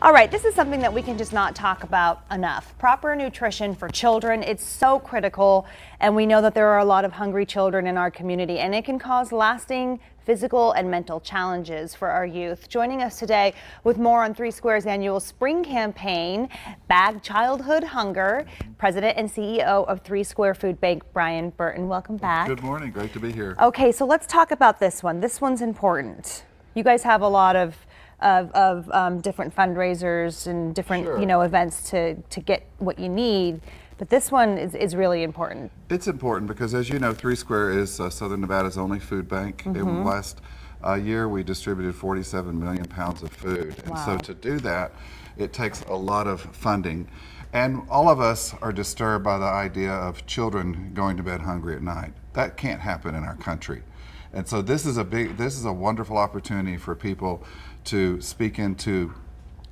All right, this is something that we can just not talk about enough. Proper nutrition for children, it's so critical, and we know that there are a lot of hungry children in our community, and it can cause lasting physical and mental challenges for our youth. Joining us today with more on Three Square's annual spring campaign, Bag Childhood Hunger, President and CEO of Three Square Food Bank, Brian Burton. Welcome back. Good morning, great to be here. Okay, so let's talk about this one. This one's important. You guys have a lot of different fundraisers and different events to get what you need, but this one is really important. It's important because, as you know, Three Square is Southern Nevada's only food bank. In the last year we distributed 47 million pounds of food. Wow. And so to do that, it takes a lot of funding. And all of us are disturbed by the idea of children going to bed hungry at night. That can't happen in our country. And so this is a wonderful opportunity for people to speak into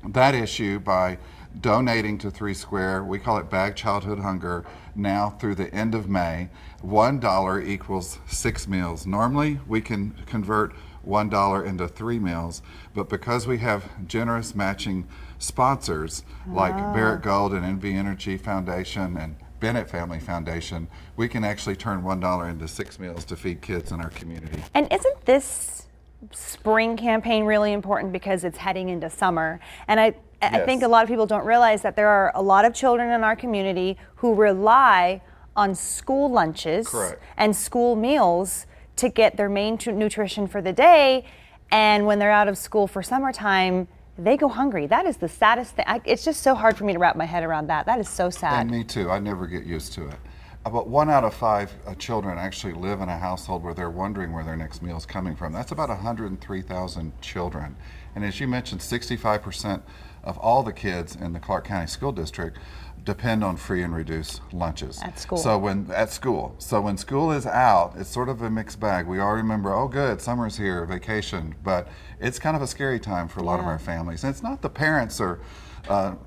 that issue by donating to Three Square. We call it Bag Childhood Hunger. Now through the end of May, $1 equals 6 meals. Normally we can convert $1 into 3 meals, but because we have generous matching sponsors like Barrett Gold and NV Energy Foundation and Bennett Family Foundation, we can actually turn $1 into 6 meals to feed kids in our community. And isn't this spring campaign really important because it's heading into summer? And I think a lot of people don't realize that there are a lot of children in our community who rely on school lunches and school meals to get their main nutrition for the day, and when they're out of school for summertime, they go hungry. That is the saddest thing. It's just so hard for me to wrap my head around that. That is so sad. And me too. I never get used to it. About 1 out of 5 children actually live in a household where they're wondering where their next meal is coming from. That's about 103,000 children. And as you mentioned, 65% of all the kids in the Clark County School District depend on free and reduced lunches. At school. So when school is out, it's sort of a mixed bag. We all remember, oh good, summer's here, vacation, but it's kind of a scary time for a lot of our families. And it's not the parents are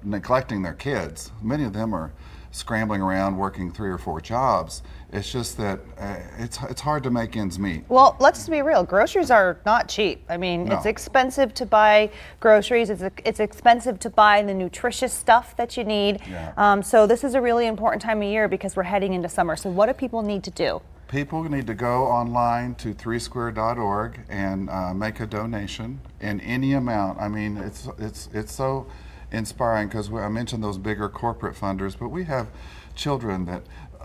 neglecting their kids. Many of them are scrambling around working 3 or 4 jobs. It's just that it's hard to make ends meet. Well, let's be real. Groceries are not cheap. I mean, it's expensive to buy groceries. It's expensive to buy the nutritious stuff that you need. So this is a really important time of year because we're heading into summer. So what do people need to do? People need to go online to threesquare.org and make a donation in any amount. I mean, it's so inspiring because I mentioned those bigger corporate funders, but we have children that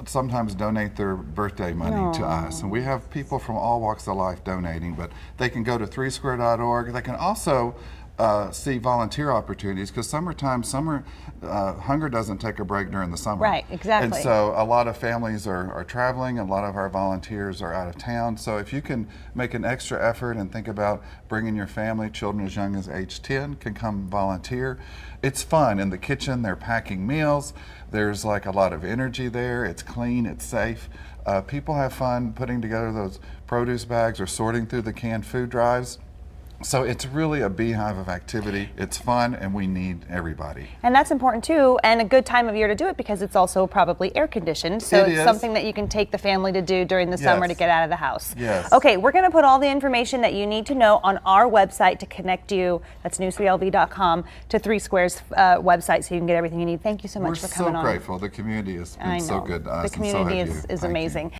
sometimes donate their birthday money to us, and we have people from all walks of life donating. But they can go to threesquare.org. They can also see volunteer opportunities because summer hunger doesn't take a break during the summer. Right, exactly. And so a lot of families are traveling, a lot of our volunteers are out of town. So if you can make an extra effort and think about bringing your family, children as young as age 10 can come volunteer. It's fun. In the kitchen, they're packing meals. There's like a lot of energy there. It's clean, it's safe. People have fun putting together those produce bags or sorting through the canned food drives. So it's really a beehive of activity. It's fun, and we need everybody. And that's important too, and a good time of year to do it because it's also probably air conditioned. So it's something that you can take the family to do during the summer to get out of the house. Yes. Okay, we're going to put all the information that you need to know on our website to connect you. That's newsweeklv.com to Three Square's website, so you can get everything you need. Thank you so much for coming on. We're so grateful. The community has been so good to us. The community is amazing.